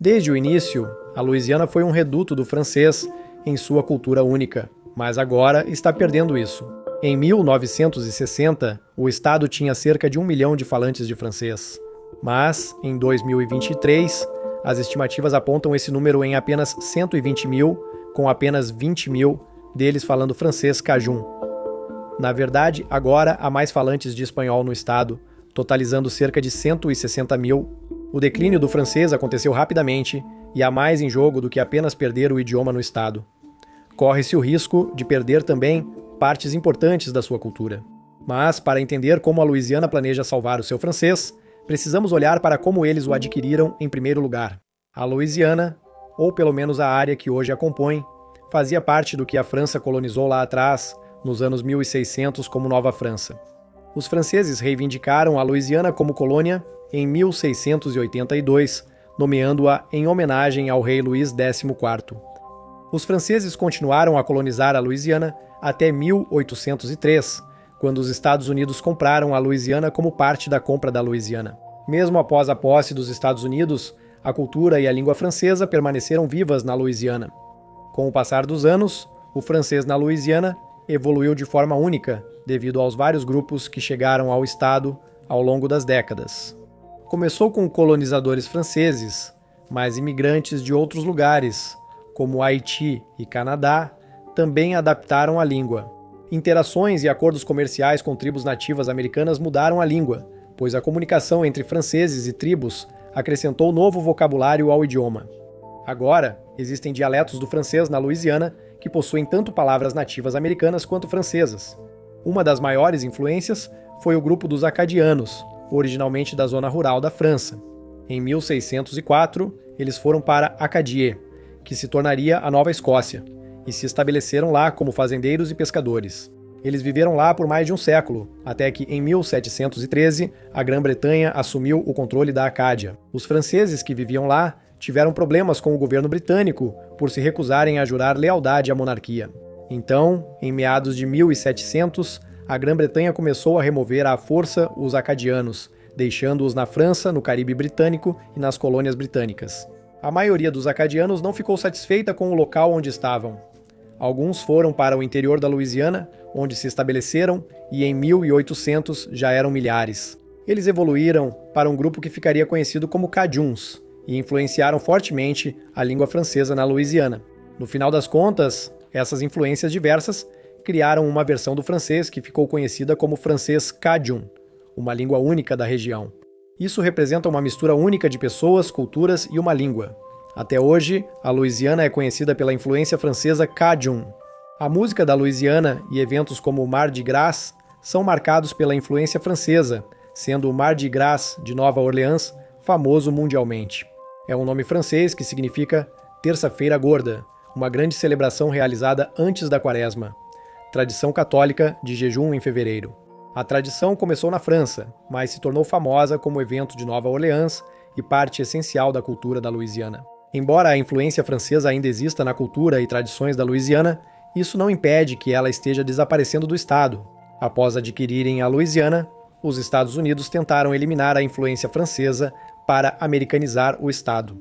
Desde o início, a Louisiana foi um reduto do francês em sua cultura única, mas agora está perdendo isso. Em 1960, o estado tinha cerca de 1 milhão de falantes de francês. Mas, em 2023, as estimativas apontam esse número em apenas 120 mil, com apenas 20 mil deles falando francês cajun. Na verdade, agora há mais falantes de espanhol no estado, totalizando cerca de 160 mil. O declínio do francês aconteceu rapidamente e há mais em jogo do que apenas perder o idioma no estado. Corre-se o risco de perder também partes importantes da sua cultura. Mas, para entender como a Louisiana planeja salvar o seu francês, precisamos olhar para como eles o adquiriram em primeiro lugar. A Louisiana, ou pelo menos a área que hoje a compõe, fazia parte do que a França colonizou lá atrás, nos anos 1600, como Nova França. Os franceses reivindicaram a Louisiana como colônia em 1682, nomeando-a em homenagem ao rei Luís XIV. Os franceses continuaram a colonizar a Louisiana até 1803, quando os Estados Unidos compraram a Louisiana como parte da compra da Louisiana. Mesmo após a posse dos Estados Unidos, a cultura e a língua francesa permaneceram vivas na Louisiana. Com o passar dos anos, o francês na Louisiana evoluiu de forma única, devido aos vários grupos que chegaram ao estado ao longo das décadas. Começou com colonizadores franceses, mas imigrantes de outros lugares, como Haiti e Canadá, também adaptaram a língua. Interações e acordos comerciais com tribos nativas americanas mudaram a língua, pois a comunicação entre franceses e tribos acrescentou novo vocabulário ao idioma. Agora, existem dialetos do francês na Louisiana que possuem tanto palavras nativas americanas quanto francesas. Uma das maiores influências foi o grupo dos acadianos, originalmente da zona rural da França. Em 1604, eles foram para Acadie, que se tornaria a Nova Escócia, e se estabeleceram lá como fazendeiros e pescadores. Eles viveram lá por mais de um século, até que em 1713 a Grã-Bretanha assumiu o controle da Acádia. Os franceses que viviam lá tiveram problemas com o governo britânico por se recusarem a jurar lealdade à monarquia. Então, em meados de 1700, a Grã-Bretanha começou a remover à força os acadianos, deixando-os na França, no Caribe britânico e nas colônias britânicas. A maioria dos acadianos não ficou satisfeita com o local onde estavam. Alguns foram para o interior da Louisiana, onde se estabeleceram, e em 1800 já eram milhares. Eles evoluíram para um grupo que ficaria conhecido como Cajuns, e influenciaram fortemente a língua francesa na Louisiana. No final das contas, essas influências diversas criaram uma versão do francês que ficou conhecida como francês Cajun, uma língua única da região. Isso representa uma mistura única de pessoas, culturas e uma língua. Até hoje, a Louisiana é conhecida pela influência francesa Cajun. A música da Louisiana e eventos como o Mardi Gras são marcados pela influência francesa, sendo o Mardi Gras de Nova Orleans famoso mundialmente. É um nome francês que significa Terça-feira Gorda, uma grande celebração realizada antes da Quaresma, tradição católica de jejum em fevereiro. A tradição começou na França, mas se tornou famosa como evento de Nova Orleans e parte essencial da cultura da Louisiana. Embora a influência francesa ainda exista na cultura e tradições da Louisiana, isso não impede que ela esteja desaparecendo do estado. Após adquirirem a Louisiana, os Estados Unidos tentaram eliminar a influência francesa para americanizar o estado.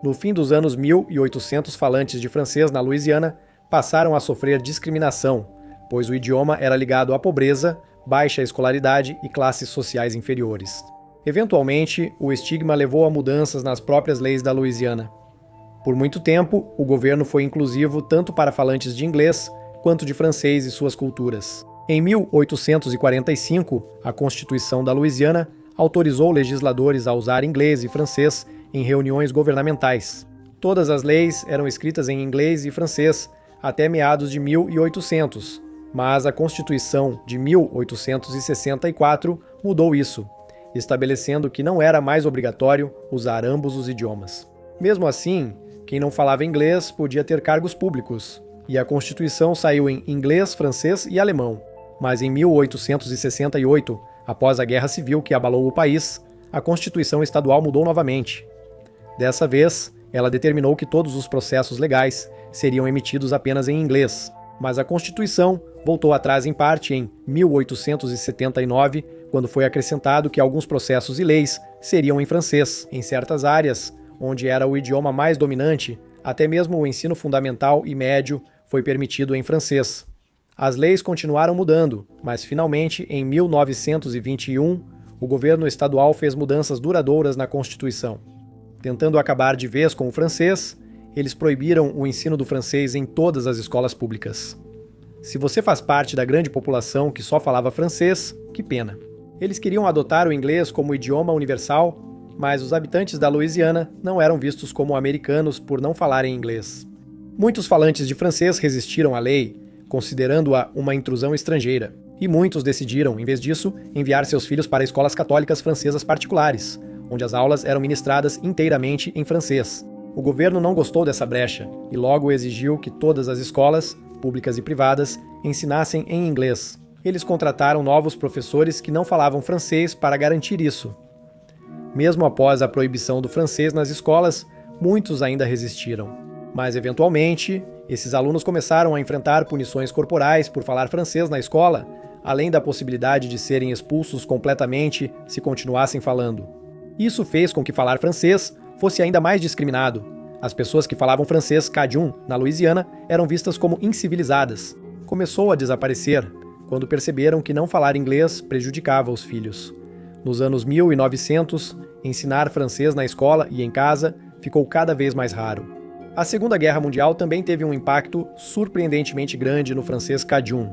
No fim dos anos 1800, falantes de francês na Louisiana passaram a sofrer discriminação, pois o idioma era ligado à pobreza, baixa escolaridade e classes sociais inferiores. Eventualmente, o estigma levou a mudanças nas próprias leis da Louisiana. Por muito tempo, o governo foi inclusivo tanto para falantes de inglês quanto de francês e suas culturas. Em 1845, a Constituição da Louisiana autorizou legisladores a usar inglês e francês em reuniões governamentais. Todas as leis eram escritas em inglês e francês até meados de 1800, mas a Constituição de 1864 mudou isso, estabelecendo que não era mais obrigatório usar ambos os idiomas. Mesmo assim, quem não falava inglês podia ter cargos públicos, e a Constituição saiu em inglês, francês e alemão. Mas em 1868, após a Guerra Civil que abalou o país, a Constituição estadual mudou novamente. Dessa vez, ela determinou que todos os processos legais seriam emitidos apenas em inglês, mas a Constituição voltou atrás em parte em 1879, quando foi acrescentado que alguns processos e leis seriam em francês. Em certas áreas, onde era o idioma mais dominante, até mesmo o ensino fundamental e médio foi permitido em francês. As leis continuaram mudando, mas finalmente, em 1921, o governo estadual fez mudanças duradouras na Constituição. Tentando acabar de vez com o francês, eles proibiram o ensino do francês em todas as escolas públicas. Se você faz parte da grande população que só falava francês, que pena. Eles queriam adotar o inglês como idioma universal, mas os habitantes da Louisiana não eram vistos como americanos por não falarem inglês. Muitos falantes de francês resistiram à lei, considerando-a uma intrusão estrangeira, e muitos decidiram, em vez disso, enviar seus filhos para escolas católicas francesas particulares, onde as aulas eram ministradas inteiramente em francês. O governo não gostou dessa brecha e logo exigiu que todas as escolas, públicas e privadas, ensinassem em inglês. Eles contrataram novos professores que não falavam francês para garantir isso. Mesmo após a proibição do francês nas escolas, muitos ainda resistiram. Mas, eventualmente, esses alunos começaram a enfrentar punições corporais por falar francês na escola, além da possibilidade de serem expulsos completamente se continuassem falando. Isso fez com que falar francês fosse ainda mais discriminado. As pessoas que falavam francês cajun na Louisiana eram vistas como incivilizadas. Começou a desaparecer quando perceberam que não falar inglês prejudicava os filhos. Nos anos 1900, ensinar francês na escola e em casa ficou cada vez mais raro. A Segunda Guerra Mundial também teve um impacto surpreendentemente grande no francês cajun.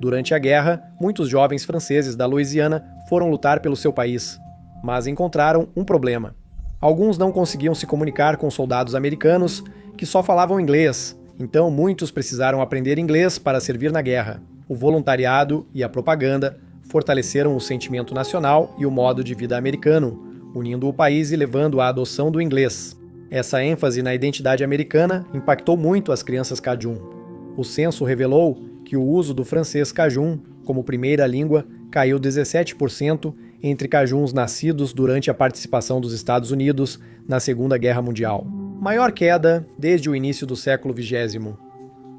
Durante a guerra, muitos jovens franceses da Louisiana foram lutar pelo seu país, mas encontraram um problema. Alguns não conseguiam se comunicar com soldados americanos que só falavam inglês, então muitos precisaram aprender inglês para servir na guerra. O voluntariado e a propaganda fortaleceram o sentimento nacional e o modo de vida americano, unindo o país e levando à adoção do inglês. Essa ênfase na identidade americana impactou muito as crianças cajun. O censo revelou que o uso do francês cajun como primeira língua caiu 17% entre cajuns nascidos durante a participação dos Estados Unidos na Segunda Guerra Mundial. Maior queda desde o início do século XX.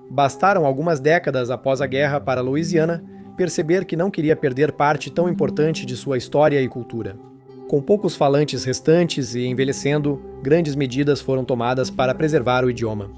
Bastaram algumas décadas após a guerra para a Louisiana perceber que não queria perder parte tão importante de sua história e cultura. Com poucos falantes restantes e envelhecendo, grandes medidas foram tomadas para preservar o idioma.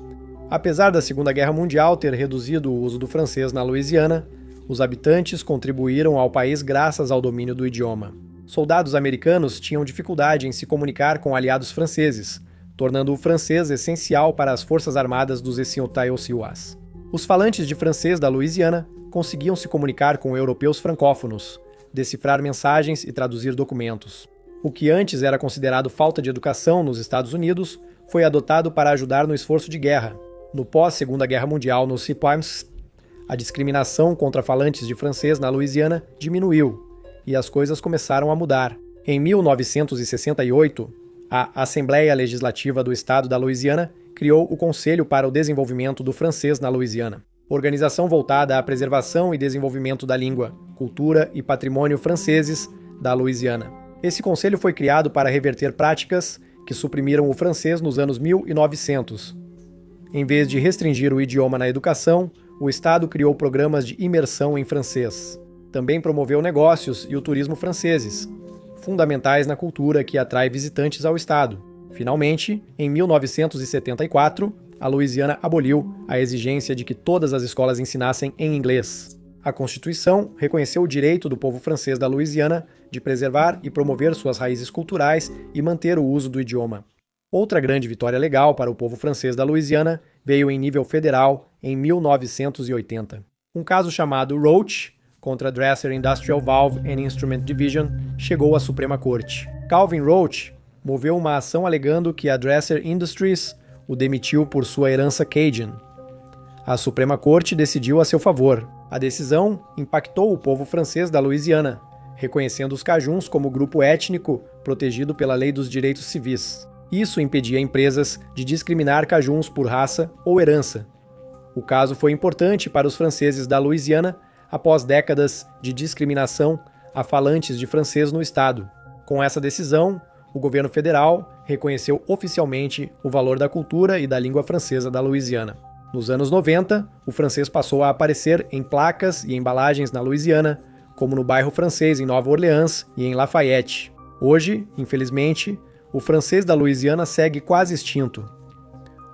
Apesar da Segunda Guerra Mundial ter reduzido o uso do francês na Louisiana, os habitantes contribuíram ao país graças ao domínio do idioma. Soldados americanos tinham dificuldade em se comunicar com aliados franceses, tornando o francês essencial para as forças armadas dos Essiotais. Os falantes de francês da Louisiana conseguiam se comunicar com europeus francófonos, decifrar mensagens e traduzir documentos. O que antes era considerado falta de educação nos Estados Unidos foi adotado para ajudar no esforço de guerra. No pós-Segunda Guerra Mundial nos CIPAMs, a discriminação contra falantes de francês na Louisiana diminuiu e as coisas começaram a mudar. Em 1968, a Assembleia Legislativa do Estado da Louisiana criou o Conselho para o Desenvolvimento do Francês na Louisiana, organização voltada à preservação e desenvolvimento da língua, cultura e patrimônio franceses da Louisiana. Esse conselho foi criado para reverter práticas que suprimiram o francês nos anos 1900. Em vez de restringir o idioma na educação, o Estado criou programas de imersão em francês. Também promoveu negócios e o turismo franceses, fundamentais na cultura que atrai visitantes ao Estado. Finalmente, em 1974, a Louisiana aboliu a exigência de que todas as escolas ensinassem em inglês. A Constituição reconheceu o direito do povo francês da Louisiana de preservar e promover suas raízes culturais e manter o uso do idioma. Outra grande vitória legal para o povo francês da Louisiana veio em nível federal em 1980. Um caso chamado Roach contra Dresser Industrial Valve and Instrument Division chegou à Suprema Corte. Calvin Roach moveu uma ação alegando que a Dresser Industries o demitiu por sua herança Cajun. A Suprema Corte decidiu a seu favor. A decisão impactou o povo francês da Louisiana, reconhecendo os cajuns como grupo étnico protegido pela Lei dos Direitos Civis. Isso impedia empresas de discriminar cajuns por raça ou herança. O caso foi importante para os franceses da Louisiana após décadas de discriminação a falantes de francês no estado. Com essa decisão, o governo federal reconheceu oficialmente o valor da cultura e da língua francesa da Louisiana. Nos anos 90, o francês passou a aparecer em placas e embalagens na Louisiana, como no bairro francês em Nova Orleans e em Lafayette. Hoje, infelizmente, O francês da Louisiana segue quase extinto.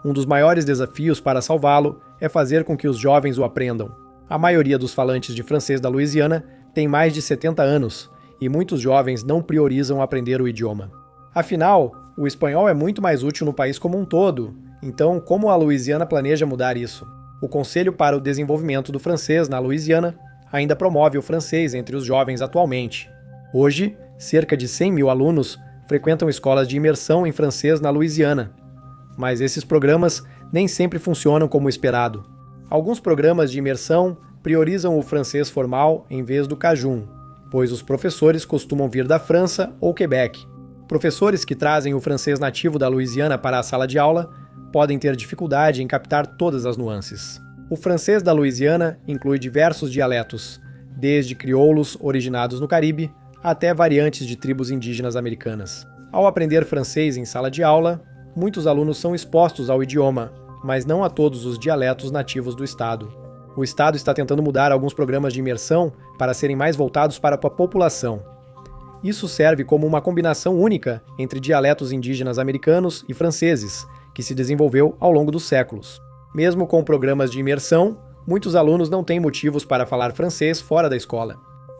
Um dos maiores desafios para salvá-lo é fazer com que os jovens o aprendam. A maioria dos falantes de francês da Louisiana tem mais de 70 anos, e muitos jovens não priorizam aprender o idioma. Afinal, o espanhol é muito mais útil no país como um todo, então como a Louisiana planeja mudar isso? O Conselho para o Desenvolvimento do Francês na Louisiana ainda promove o francês entre os jovens atualmente. Hoje, cerca de 100 mil alunos frequentam escolas de imersão em francês na Louisiana, mas esses programas nem sempre funcionam como esperado. Alguns programas de imersão priorizam o francês formal em vez do cajun, pois os professores costumam vir da França ou Quebec. Professores que trazem o francês nativo da Louisiana para a sala de aula podem ter dificuldade em captar todas as nuances. O francês da Louisiana inclui diversos dialetos, desde crioulos originados no Caribe até variantes de tribos indígenas americanas. Ao aprender francês em sala de aula, muitos alunos são expostos ao idioma, mas não a todos os dialetos nativos do estado. O estado está tentando mudar alguns programas de imersão para serem mais voltados para a população. Isso serve como uma combinação única entre dialetos indígenas americanos e franceses, que se desenvolveu ao longo dos séculos. Mesmo com programas de imersão, muitos alunos não têm motivos para falar francês fora da escola.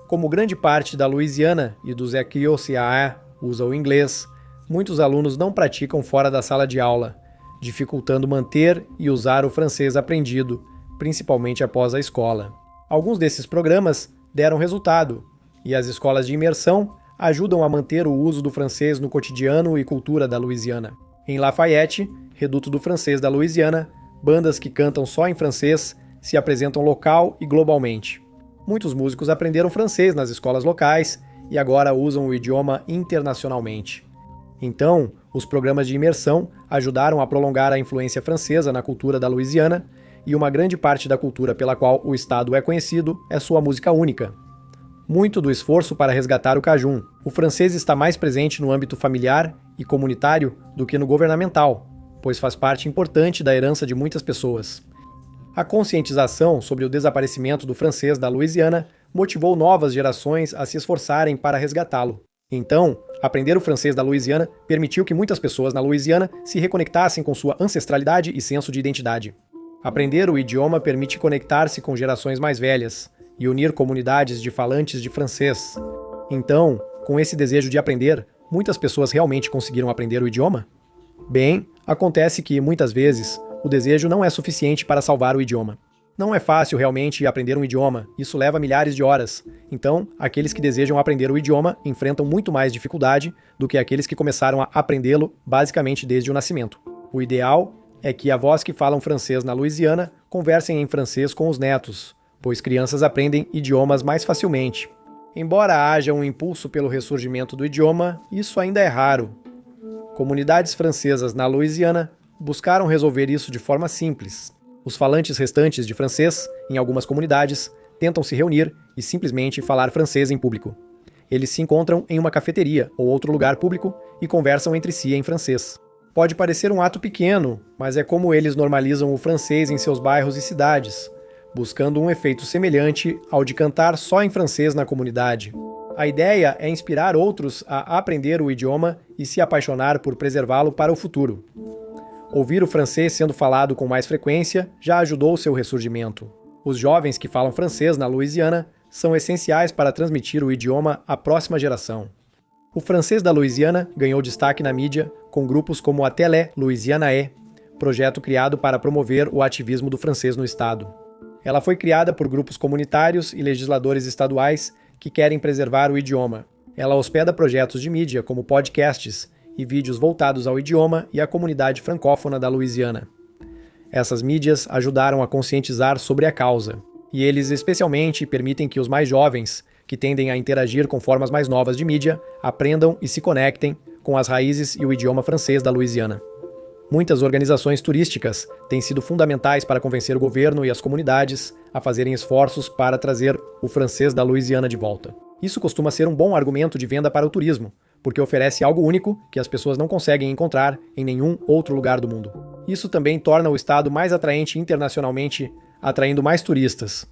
Como grande parte da Louisiana e dos Equioceaa usa o inglês, muitos alunos não praticam fora da sala de aula, dificultando manter e usar o francês aprendido, principalmente após a escola. Alguns desses programas deram resultado, e as escolas de imersão ajudam a manter o uso do francês no cotidiano e cultura da Louisiana. Em Lafayette, reduto do francês da Louisiana, bandas que cantam só em francês se apresentam local e globalmente. Muitos músicos aprenderam francês nas escolas locais e agora usam o idioma internacionalmente. Então, os programas de imersão ajudaram a prolongar a influência francesa na cultura da Louisiana, e uma grande parte da cultura pela qual o estado é conhecido é sua música única. Muito do esforço para resgatar o cajun. O francês está mais presente no âmbito familiar e comunitário do que no governamental, pois faz parte importante da herança de muitas pessoas. A conscientização sobre o desaparecimento do francês da Louisiana motivou novas gerações a se esforçarem para resgatá-lo. Então, aprender o francês da Louisiana permitiu que muitas pessoas na Louisiana se reconectassem com sua ancestralidade e senso de identidade. Aprender o idioma permite conectar-se com gerações mais velhas e unir comunidades de falantes de francês. Então, com esse desejo de aprender, muitas pessoas realmente conseguiram aprender o idioma? Bem, acontece que, muitas vezes, o desejo não é suficiente para salvar o idioma. Não é fácil realmente aprender um idioma, isso leva milhares de horas. Então, aqueles que desejam aprender o idioma enfrentam muito mais dificuldade do que aqueles que começaram a aprendê-lo basicamente desde o nascimento. O ideal é que avós que falam francês na Louisiana conversem em francês com os netos, pois crianças aprendem idiomas mais facilmente. Embora haja um impulso pelo ressurgimento do idioma, isso ainda é raro. Comunidades francesas na Louisiana buscaram resolver isso de forma simples. Os falantes restantes de francês, em algumas comunidades, tentam se reunir e simplesmente falar francês em público. Eles se encontram em uma cafeteria ou outro lugar público e conversam entre si em francês. Pode parecer um ato pequeno, mas é como eles normalizam o francês em seus bairros e cidades, buscando um efeito semelhante ao de cantar só em francês na comunidade. A ideia é inspirar outros a aprender o idioma e se apaixonar por preservá-lo para o futuro. Ouvir o francês sendo falado com mais frequência já ajudou seu ressurgimento. Os jovens que falam francês na Louisiana são essenciais para transmitir o idioma à próxima geração. O francês da Louisiana ganhou destaque na mídia com grupos como a Télé Louisianae, projeto criado para promover o ativismo do francês no estado. Ela foi criada por grupos comunitários e legisladores estaduais que querem preservar o idioma. Ela hospeda projetos de mídia como podcasts e vídeos voltados ao idioma e à comunidade francófona da Louisiana. Essas mídias ajudaram a conscientizar sobre a causa, e eles especialmente permitem que os mais jovens, que tendem a interagir com formas mais novas de mídia, aprendam e se conectem com as raízes e o idioma francês da Louisiana. Muitas organizações turísticas têm sido fundamentais para convencer o governo e as comunidades a fazerem esforços para trazer o francês da Louisiana de volta. Isso costuma ser um bom argumento de venda para o turismo, porque oferece algo único que as pessoas não conseguem encontrar em nenhum outro lugar do mundo. Isso também torna o estado mais atraente internacionalmente, atraindo mais turistas.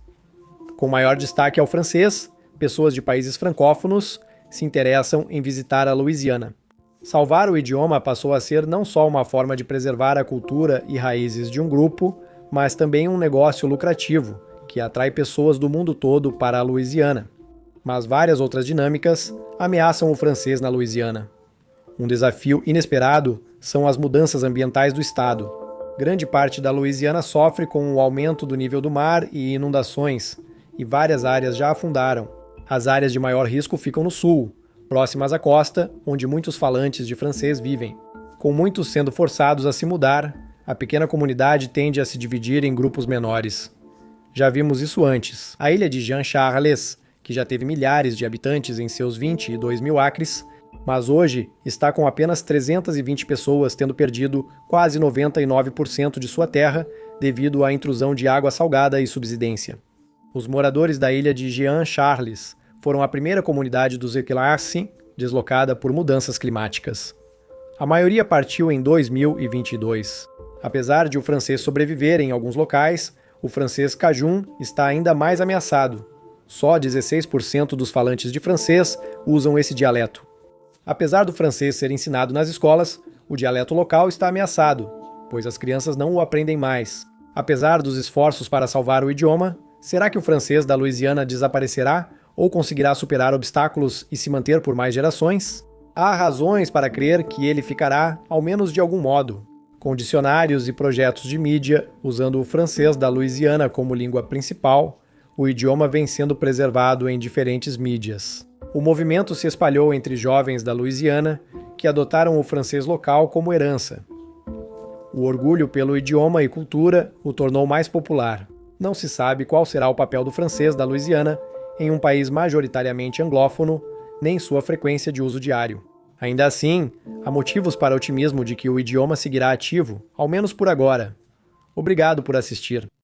Com maior destaque ao francês, pessoas de países francófonos se interessam em visitar a Louisiana. Salvar o idioma passou a ser não só uma forma de preservar a cultura e raízes de um grupo, mas também um negócio lucrativo, que atrai pessoas do mundo todo para a Louisiana. Mas várias outras dinâmicas ameaçam o francês na Louisiana. Um desafio inesperado são as mudanças ambientais do estado. Grande parte da Louisiana sofre com o aumento do nível do mar e inundações, e várias áreas já afundaram. As áreas de maior risco ficam no sul, próximas à costa, onde muitos falantes de francês vivem. Com muitos sendo forçados a se mudar, a pequena comunidade tende a se dividir em grupos menores. Já vimos isso antes. A ilha de Jean Charles, que já teve milhares de habitantes em seus 22 mil acres, mas hoje está com apenas 320 pessoas, tendo perdido quase 99% de sua terra devido à intrusão de água salgada e subsidência. Os moradores da ilha de Jean Charles foram a primeira comunidade dos Éclairci deslocada por mudanças climáticas. A maioria partiu em 2022. Apesar de o francês sobreviver em alguns locais, o francês cajun está ainda mais ameaçado. Só 16% dos falantes de francês usam esse dialeto. Apesar do francês ser ensinado nas escolas, o dialeto local está ameaçado, pois as crianças não o aprendem mais. Apesar dos esforços para salvar o idioma, será que o francês da Louisiana desaparecerá ou conseguirá superar obstáculos e se manter por mais gerações? Há razões para crer que ele ficará, ao menos de algum modo. Com dicionários e projetos de mídia, usando o francês da Louisiana como língua principal, o idioma vem sendo preservado em diferentes mídias. O movimento se espalhou entre jovens da Louisiana que adotaram o francês local como herança. O orgulho pelo idioma e cultura o tornou mais popular. Não se sabe qual será o papel do francês da Louisiana em um país majoritariamente anglófono, nem sua frequência de uso diário. Ainda assim, há motivos para otimismo de que o idioma seguirá ativo, ao menos por agora. Obrigado por assistir.